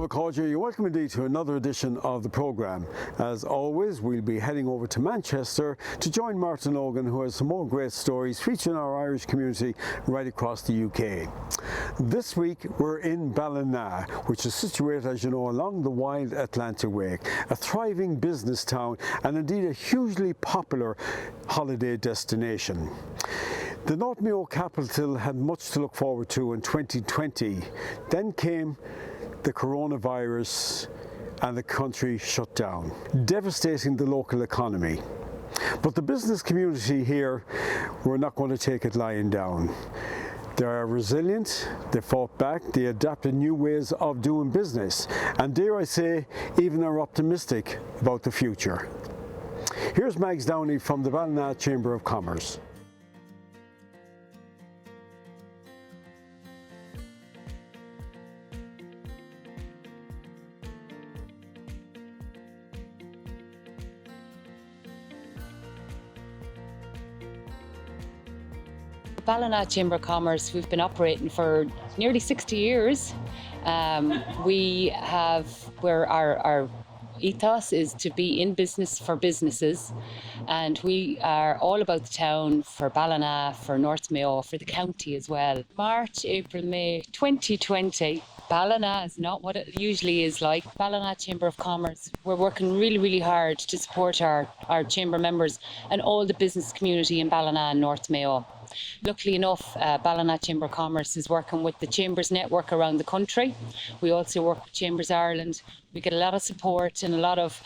Nova Culture, you're welcome indeed to another edition of the programme. As always, we'll be heading over to Manchester to join Martin Logan, who has some more great stories featuring our Irish community right across the UK. This week we're in Ballina, which is situated, as you know, along the wild Atlantic Wake, a thriving business town and indeed a hugely popular holiday destination. The North Mayo capital had much to look forward to in 2020. Then came the coronavirus and the country shut down, devastating the local economy. But the business community here were not going to take it lying down. They are resilient, they fought back, they adapted new ways of doing business, and dare I say, even are optimistic about the future. Here's Mags Downey from the Ballina Chamber of Commerce. Ballina Chamber of Commerce, we've been operating for nearly 60 years. Where our ethos is to be in business for businesses, and we are all about the town for Ballina, for North Mayo, for the county as well. March, April, May 2020. Ballina is not what it usually is like. Ballina Chamber of Commerce, we're working really, really hard to support our chamber members and all the business community in Ballina and North Mayo. Luckily enough, Ballina Chamber of Commerce is working with the Chambers network around the country. We also work with Chambers Ireland. We get a lot of support and a lot of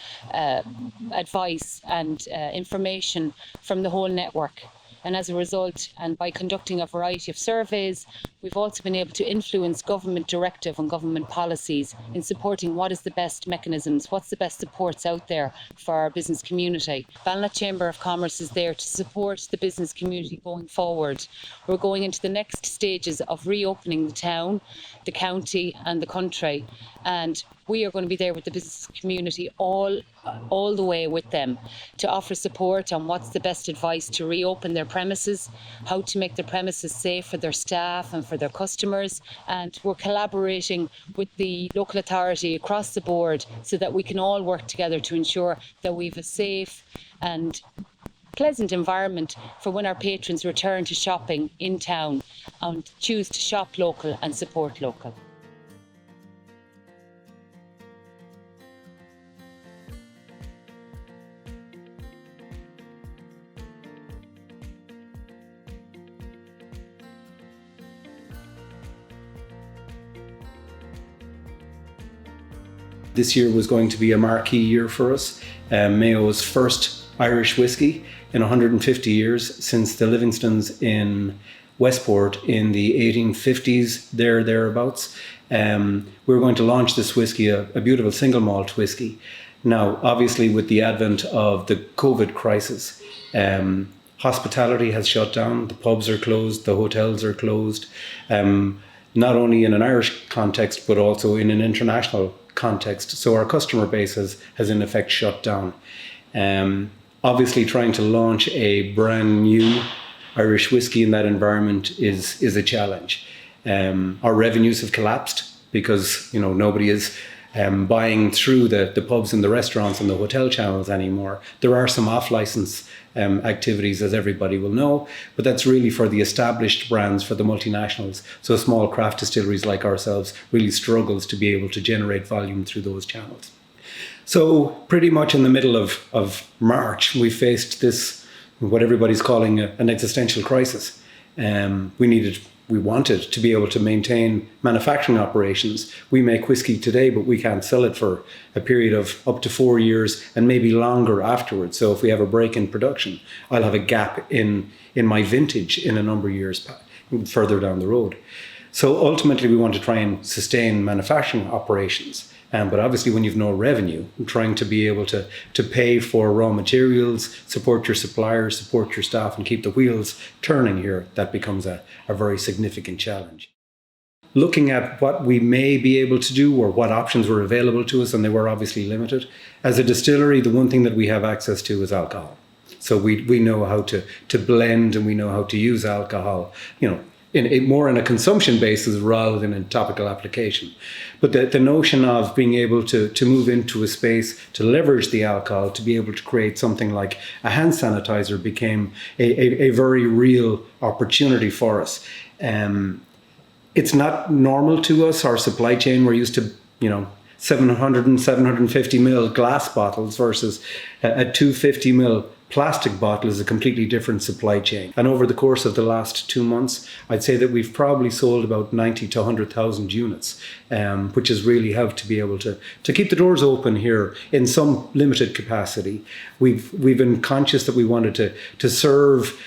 advice and information from the whole network. And as a result, and by conducting a variety of surveys, we've also been able to influence government directive and government policies in supporting what is the best mechanisms, what's the best supports out there for our business community. Ballina Chamber of Commerce is there to support the business community going forward. We're going into the next stages of reopening the town, the county and the country, and we are going to be there with the business community all the way with them to offer support on what's the best advice to reopen their premises, how to make their premises safe for their staff and for their customers. And we're collaborating with the local authority across the board so that we can all work together to ensure that we have a safe and pleasant environment for when our patrons return to shopping in town and choose to shop local and support local. This year was going to be a marquee year for us. Mayo's first Irish whiskey in 150 years since the Livingstons in Westport in the 1850s, thereabouts. We're going to launch this whiskey, a beautiful single malt whiskey. Now, obviously with the advent of the COVID crisis, hospitality has shut down, the pubs are closed, the hotels are closed, not only in an Irish context, but also in an international context. So our customer base has in effect shut down. Obviously trying to launch a brand new Irish whiskey in that environment is a challenge. Our revenues have collapsed because nobody is buying through the pubs and the restaurants and the hotel channels anymore. There are some off-license activities, as everybody will know, but that's really for the established brands, for the multinationals. So small craft distilleries like ourselves really struggles to be able to generate volume through those channels. So pretty much in the middle of March, we faced this, what everybody's calling an existential crisis. We wanted to be able to maintain manufacturing operations. We make whiskey today, but we can't sell it for a period of up to 4 years and maybe longer afterwards. So if we have a break in production, I'll have a gap in my vintage in a number of years further down the road. So ultimately, we want to try and sustain manufacturing operations. But obviously, when you've no revenue, trying to be able to pay for raw materials, support your suppliers, support your staff, and keep the wheels turning here, that becomes a very significant challenge. Looking at what we may be able to do or what options were available to us, and they were obviously limited. As a distillery, the one thing that we have access to is alcohol. So we know how to blend, and we know how to use alcohol, more in a consumption basis rather than a topical application. But the notion of being able to move into a space to leverage the alcohol to be able to create something like a hand sanitizer became a very real opportunity for us. It's not normal to us, our supply chain. We're used to, 700 and 750 ml glass bottles versus a 250 ml plastic bottle is a completely different supply chain. And over the course of the last 2 months, I'd say that we've probably sold about 90 to 100,000 units, which has really helped to be able to keep the doors open here in some limited capacity. We've been conscious that we wanted to serve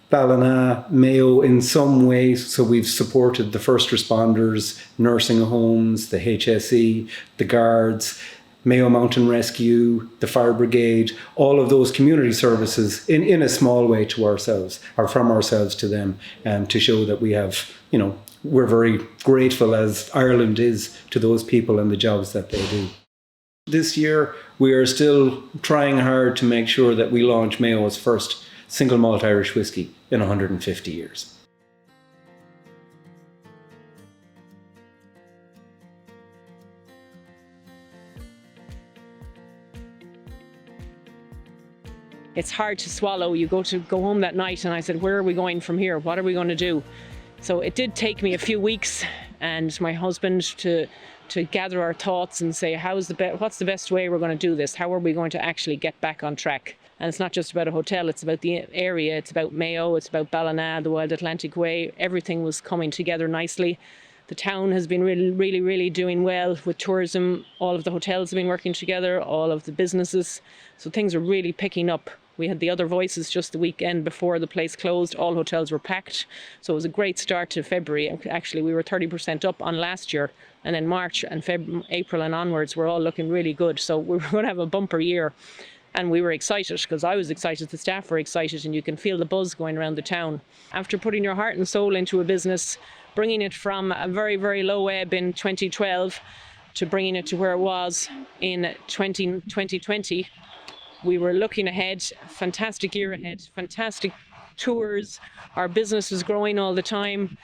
Ballina, Mayo in some way, so we've supported the first responders, nursing homes, the HSE, the guards, Mayo Mountain Rescue, the Fire Brigade, all of those community services in a small way to ourselves, or from ourselves to them, to show that we have, we're very grateful as Ireland is to those people and the jobs that they do. This year, we are still trying hard to make sure that we launch Mayo's first single malt Irish whiskey in 150 years. It's hard to swallow. You go home that night and I said, where are we going from here? What are we going to do? So it did take me a few weeks and my husband to gather our thoughts and say, what's the best way we're going to do this? How are we going to actually get back on track? And it's not just about a hotel, it's about the area, it's about Mayo, it's about Ballina, the Wild Atlantic Way. Everything was coming together nicely. The town has been really doing well with tourism. All of the hotels have been working together, all of the businesses. So things are really picking up. We had the other voices just the weekend before the place closed. All hotels were packed. So it was a great start to February. Actually, we were 30% up on last year. And then March and April and onwards, we're all looking really good. So we were going to have a bumper year. And we were excited because I was excited, the staff were excited, and you can feel the buzz going around the town. After putting your heart and soul into a business, bringing it from a very low ebb in 2012 to bringing it to where it was in 2020, we were looking ahead, fantastic year ahead, fantastic tours. Our business was growing all the time.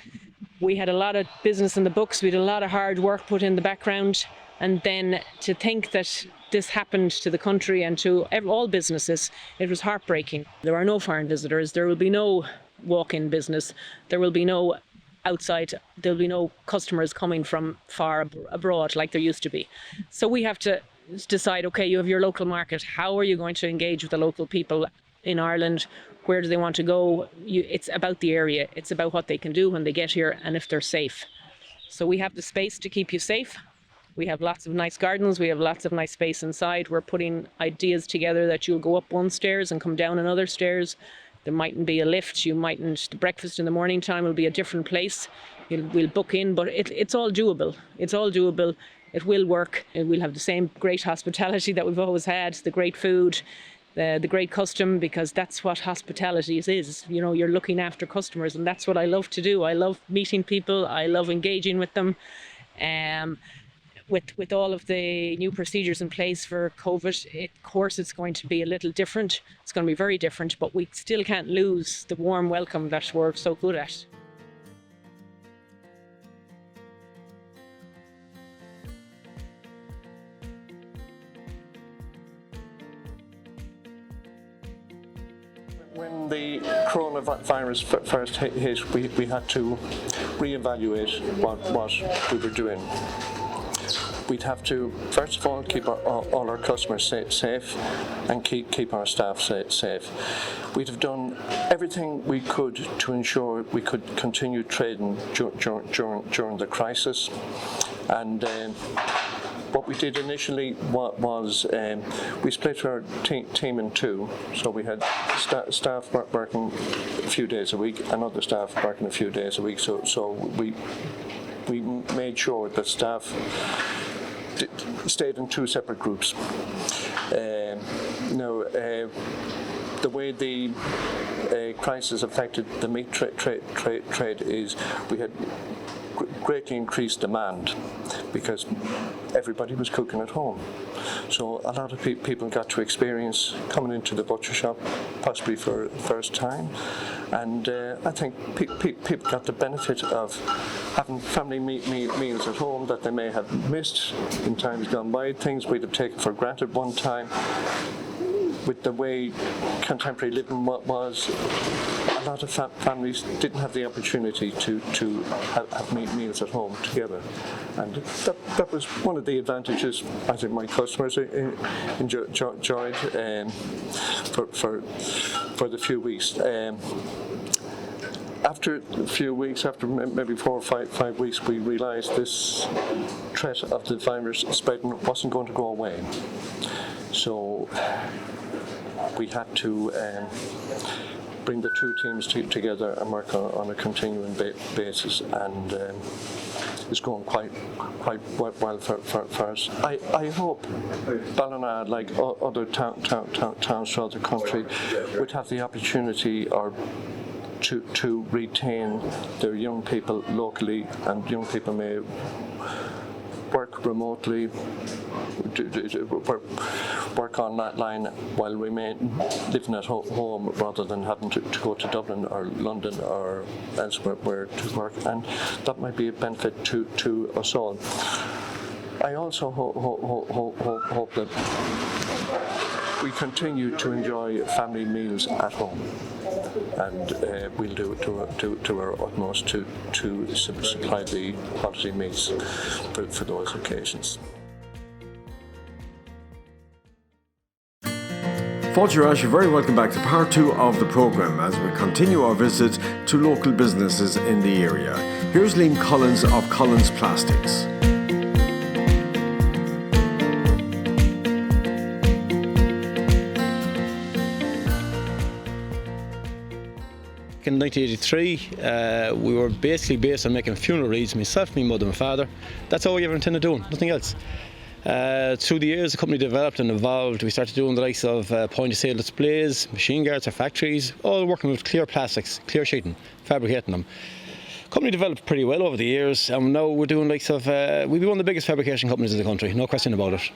We had a lot of business in the books. We had a lot of hard work put in the background. And then to think that this happened to the country and to all businesses, it was heartbreaking. There are no foreign visitors. There will be no walk-in business. There will be no outside. There will be no customers coming from far abroad like there used to be. So we have to decide, okay, you have your local market. How are you going to engage with the local people in Ireland? Where do they want to go? It's about the area. It's about what they can do when they get here and if they're safe. So we have the space to keep you safe. We have lots of nice gardens. We have lots of nice space inside. We're putting ideas together that you'll go up one stairs and come down another stairs. There mightn't be a lift. The breakfast in the morning time will be a different place. We'll book in, but it's all doable. It's all doable. It will work. We'll have the same great hospitality that we've always had, the great food, the great custom, because that's what hospitality is. You're looking after customers, and that's what I love to do. I love meeting people. I love engaging with them. With all of the new procedures in place for COVID, of course it's going to be a little different. It's going to be very different, but we still can't lose the warm welcome that we're so good at. When the coronavirus first hit, we had to reevaluate what we were doing. We'd have to, first of all, keep all our customers safe and keep our staff safe. We'd have done everything we could to ensure we could continue trading during the crisis. And what we did initially was we split our team in two. So we had staff working a few days a week and other staff working a few days a week. So we made sure that staff stayed in two separate groups. The way the crisis affected the meat trade is we had greatly increased demand because everybody was cooking at home. So a lot of people got to experience coming into the butcher shop, possibly for the first time. And I think people got the benefit of having family meals at home that they may have missed in times gone by, things we'd have taken for granted one time. With the way contemporary living was, a lot of families didn't have the opportunity to have meals at home together. And that was one of the advantages I think my customers enjoyed for the few weeks. After a few weeks, after maybe 4 or 5 weeks, we realised this threat of the virus spreading wasn't going to go away. So we had to bring the two teams together and work on a continuing basis, and it's going quite well for us. I hope Ballina, like other towns throughout the country, would have the opportunity to retain their young people locally, and young people may work remotely, work on that line while remain living at home rather than having to go to Dublin or London or elsewhere to work, and that might be a benefit to us all. I also hope that we continue to enjoy family meals at home, and we'll do it to our utmost to supply the quality meals for those occasions. Fáilte, you're very welcome back to part 2 of the programme as we continue our visit to local businesses in the area. Here's Liam Collins of Collins Plastics. In 1983, we were basically based on making funeral wreaths, myself, my mother and father. That's all we ever intended doing, nothing else. Through the years, the company developed and evolved. We started doing the likes of point-of-sale displays, machine guards or factories, all working with clear plastics, clear sheeting, fabricating them. The company developed pretty well over the years, and now we're doing likes of, we'd be one of the biggest fabrication companies in the country, no question about it.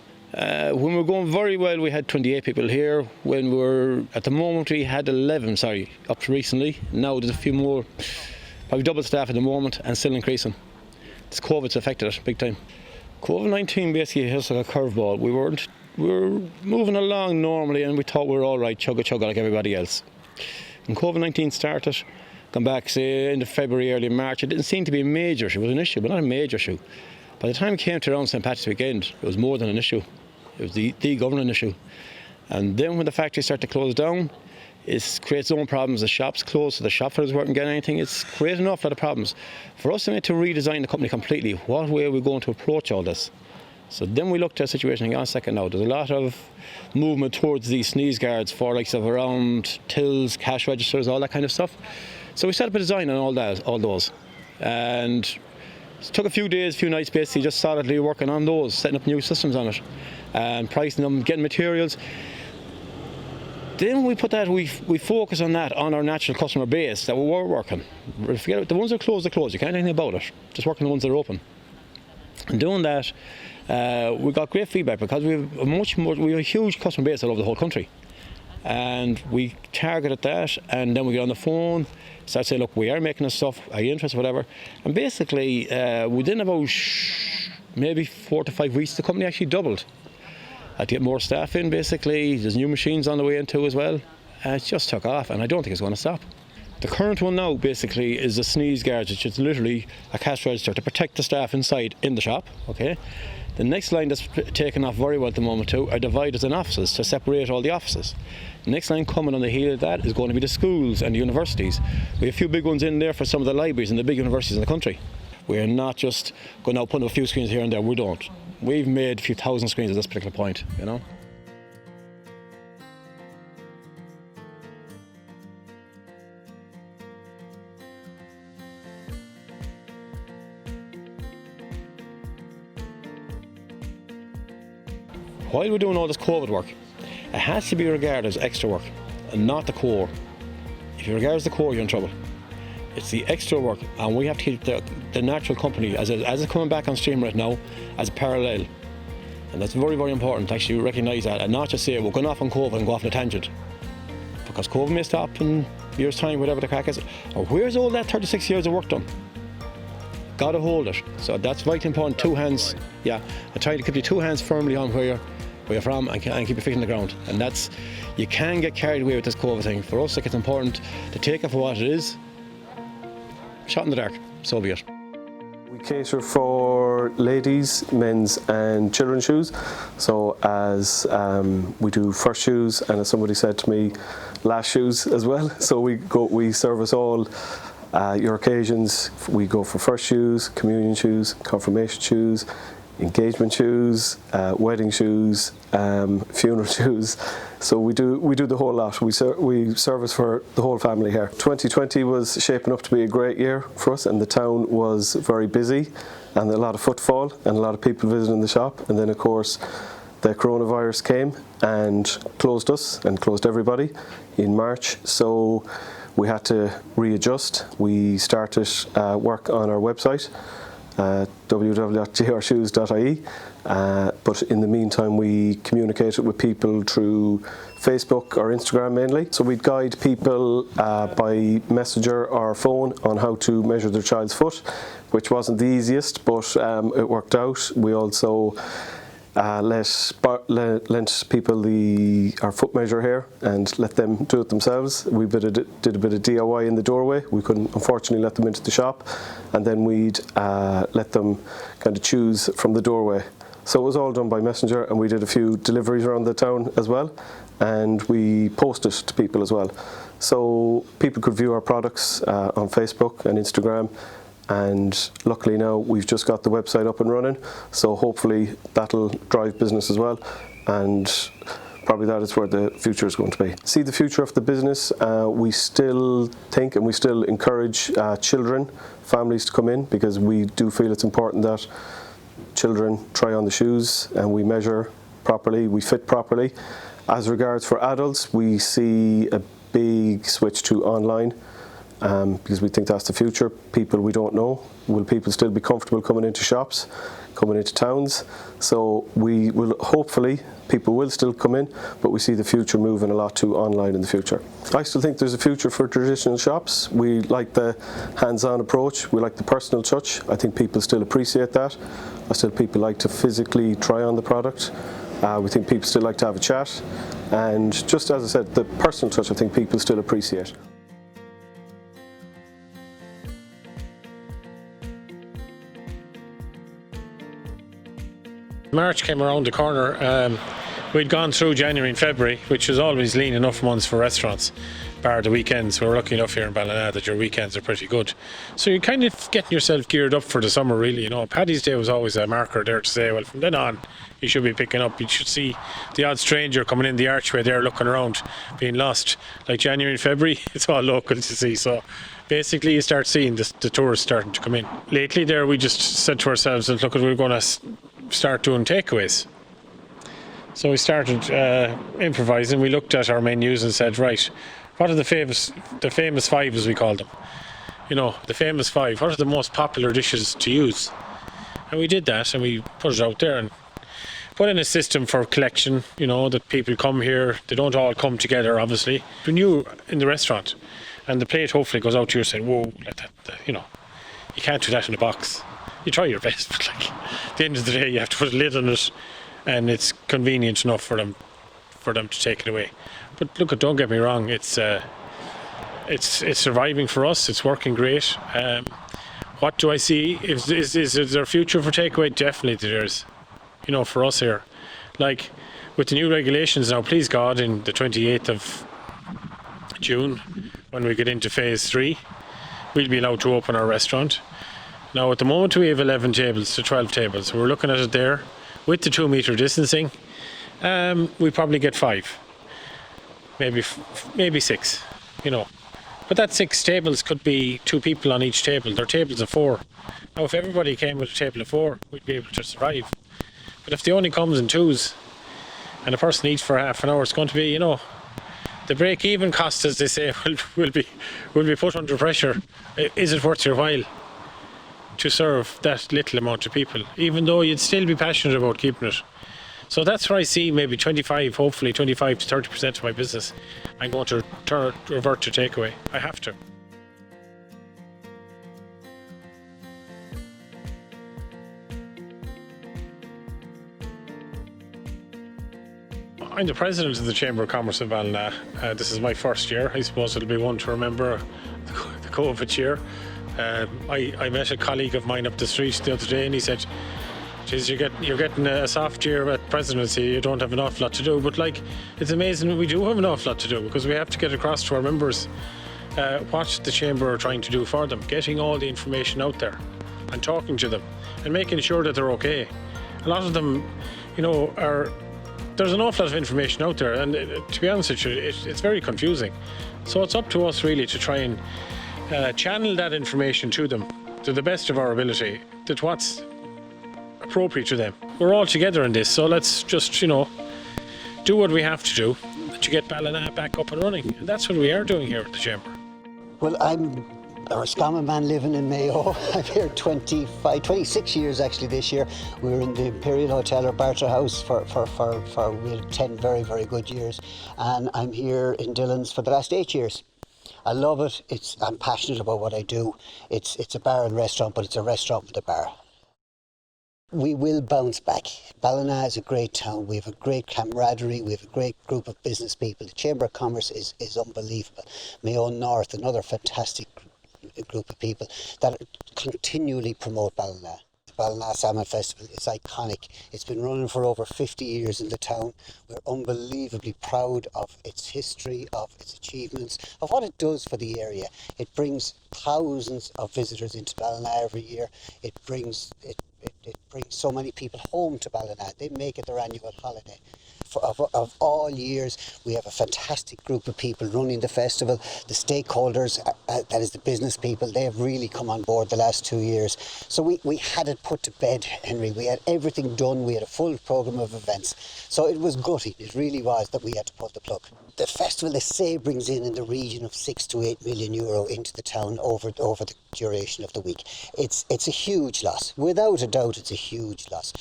When we were going very well, we had 28 people here. When we were, at the moment, we had 11, up to recently. Now there's a few more, probably double staff at the moment, and still increasing. This COVID's affected us big time. COVID-19 basically hit us like a curveball. We were moving along normally, and we thought we were all right, chugga like everybody else. When COVID-19 started, come back, say, end of February, early March, it didn't seem to be a major issue. It was an issue, but not a major issue. By the time it came to around St. Patrick's weekend, it was more than an issue. It was the governing issue. And then when the factories start to close down, it creates its own problems. The shops close, so the shop fitters weren't getting anything. It's created an awful lot of problems. For us, we had to redesign the company completely. What way are we going to approach all this? So then we looked at a situation, hang on a second now, there's a lot of movement towards these sneeze guards for likes of around tills, cash registers, all that kind of stuff. So we set up a design on all those. And it took a few days, a few nights basically just solidly working on those, setting up new systems on it and pricing them, getting materials. Then we put that, we focus on that, on our natural customer base that we were working. Forget it, the ones that are closed, they're closed. You can't do anything about it. Just working the ones that are open. And doing that, we got great feedback because we have a huge customer base all over the whole country. And we targeted that, and then we get on the phone, start saying, look, we are making this stuff, are you interested, whatever. And basically, within about maybe 4 to 5 weeks, the company actually doubled. I had to get more staff in, basically. There's new machines on the way in too as well. It just took off, and I don't think it's going to stop. The current one now, basically, is a sneeze guard, which is literally a cash register to protect the staff inside in the shop, okay? The next line that's taken off very well at the moment too are dividers and offices to separate all the offices. The next line coming on the heel of that is going to be the schools and the universities. We have a few big ones in there for some of the libraries and the big universities in the country. We're not just going out putting a few screens here and there, we don't. We've made a few thousand screens at this particular point, you know. While we're doing all this COVID work, it has to be regarded as extra work and not the core. If you regard as the core, you're in trouble. It's the extra work, and we have to keep the natural company as it's coming back on stream right now as a parallel. And that's very, very important to actually recognise that and not just say we're going off on COVID and go off on a tangent. Because COVID may stop in a year's time, whatever the crack is. Or where's all that 36 years of work done? Got to hold it. So that's vitally important. Two hands, I try to keep the two hands firmly on where you're from and keep your feet on the ground. And that's, you can get carried away with this COVID thing. For us, it's important to take it for what it is. Shot in the dark, so be it. We cater for ladies, men's and children's shoes. So as we do first shoes, and as somebody said to me, last shoes as well. So we service all your occasions. We go for first shoes, communion shoes, confirmation shoes, engagement shoes, wedding shoes, funeral shoes. So we do the whole lot. We service for the whole family here. 2020 was shaping up to be a great year for us, and the town was very busy, and a lot of footfall and a lot of people visiting the shop. And then of course the coronavirus came and closed us and closed everybody in March. So we had to readjust. We started work on our website, www.jrshoes.ie, but in the meantime we communicated with people through Facebook or Instagram mainly. So we'd guide people by messenger or phone on how to measure their child's foot, which wasn't the easiest, but it worked out. We also lent people our foot measure here and let them do it themselves. We did a bit of DIY in the doorway. We couldn't unfortunately let them into the shop, and then we'd let them kind of choose from the doorway. So it was all done by messenger, and we did a few deliveries around the town as well, and we posted to people as well. So people could view our products on Facebook and Instagram. And luckily now we've just got the website up and running, so hopefully that'll drive business as well, and probably that is where the future is going to be. See the future of the business, we still think and we still encourage children, families to come in, because we do feel it's important that children try on the shoes and we measure properly, we fit properly. As regards for adults, we see a big switch to online. Because we think that's the future. People we don't know. Will people still be comfortable coming into shops, coming into towns? So we will, hopefully, people will still come in, but we see the future moving a lot to online in the future. I still think there's a future for traditional shops. We like the hands-on approach. We like the personal touch. I think people still appreciate that. People like to physically try on the product. We think people still like to have a chat. And just as I said, the personal touch, I think people still appreciate. March came around the corner. We'd gone through January and February, which was always lean enough months for restaurants, bar the weekends. We're lucky enough here in Ballina that your weekends are pretty good. So you're kind of getting yourself geared up for the summer, really. You know, Paddy's Day was always a marker there to say, well, from then on, you should be picking up. You should see the odd stranger coming in the archway there looking around, being lost. Like January and February, it's all local to see. So basically you start seeing the tourists starting to come in. Lately there, we just said to ourselves, look, we're going to start doing takeaways. So we started improvising. We looked at our menus and said, right, what are the famous five, as we call them? You know, the famous five. What are the most popular dishes to use? And we did that, and we put it out there and put in a system for collection. You know, that people come here. They don't all come together, obviously. When you're in the restaurant, and the plate hopefully goes out to you saying, whoa, let that, you know, you can't do that in a box. You try your best, but like at the end of the day, you have to put a lid on it, and it's convenient enough for them to take it away. But look, don't get me wrong, it's surviving for us. It's working great. What do I see? Is there a future for takeaway? Definitely there is. You know, for us here, like with the new regulations now, please God, in the 28th of June, when we get into phase 3, we'll be allowed to open our restaurant. Now at the moment we have 11 tables to 12 tables. We're looking at it there with the 2 metre distancing. We probably get 5, maybe 6, you know. But that 6 tables could be 2 people on each table. They're tables of 4. Now if everybody came with a table of 4, we'd be able to survive. But if they only comes in 2s and a person eats for half an hour, it's going to be, you know, The break-even cost, as they say, will be put under pressure. Is it worth your while to serve that little amount of people, even though you'd still be passionate about keeping it? So that's where I see maybe hopefully 25 to 30% of my business I'm going to revert to takeaway. I have to. I'm the president of the Chamber of Commerce of Ballina. This is my first year. I suppose it'll be one to remember, the COVID year. I met a colleague of mine up the street the other day, and he said, "Geez, you're getting a soft year at presidency. You don't have an awful lot to do." But it's amazing that we do have an awful lot to do, because we have to get across to our members what the Chamber are trying to do for them, getting all the information out there and talking to them and making sure that they're okay. A lot of them, there's an awful lot of information out there, and to be honest with you, it's very confusing. So it's up to us really to try and channel that information to them to the best of our ability, that what's appropriate to them. We're all together in this, so let's just, do what we have to do to get Ballina back up and running. And that's what we are doing here at the Chamber. Well, I'm a Roscommon man living in Mayo. I'm here 26 years actually this year. We were in the Imperial Hotel or Barter House for we had 10 very, very good years. And I'm here in Dillons for the last 8 years. I love it. I'm passionate about what I do. It's a bar and restaurant, but it's a restaurant with a bar. We will bounce back. Ballina is a great town. We have a great camaraderie. We have a great group of business people. The Chamber of Commerce is unbelievable. Mayo North, another fantastic group of people that continually promote Ballina. The Ballina Salmon Festival is iconic. It's been running for over 50 years in the town. We're unbelievably proud of its history, of its achievements, of what it does for the area. It brings thousands of visitors into Ballina every year. It brings so many people home to Ballina. They make it their annual holiday. Of all years, we have a fantastic group of people running the festival. The stakeholders, that is the business people, they have really come on board the last 2 years. So we had it put to bed, Henry. We had everything done. We had a full programme of events. So it was gutting. It really was that we had to pull the plug. The festival, they say, brings in the region of €6 to €8 million into the town over the duration of the week. It's a huge loss. Without a doubt, it's a huge loss.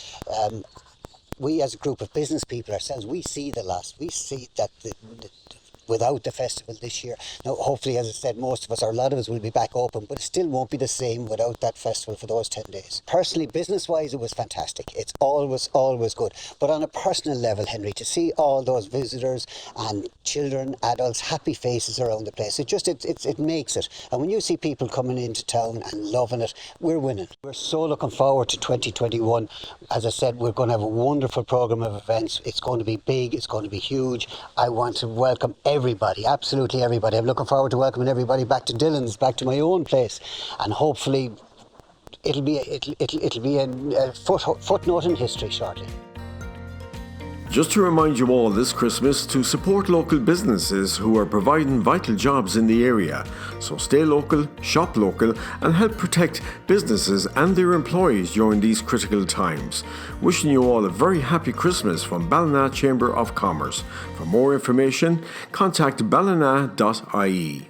We as a group of business people ourselves, we see the loss. We see that without the festival this year. Now, hopefully, as I said, most of us, or a lot of us, will be back open, but it still won't be the same without that festival for those 10 days. Personally, business-wise, it was fantastic. It's always good. But on a personal level, Henry, to see all those visitors and children, adults, happy faces around the place, it makes it. And when you see people coming into town and loving it, we're winning. We're so looking forward to 2021. As I said, we're going to have a wonderful programme of events. It's going to be big. It's going to be huge. I want to welcome everybody, absolutely everybody. I'm looking forward to welcoming everybody back to Dillons, back to my own place, and hopefully it'll be a footnote in history shortly. Just to remind you all this Christmas to support local businesses who are providing vital jobs in the area. So stay local, shop local, and help protect businesses and their employees during these critical times. Wishing you all a very happy Christmas from Ballina Chamber of Commerce. For more information, contact ballina.ie.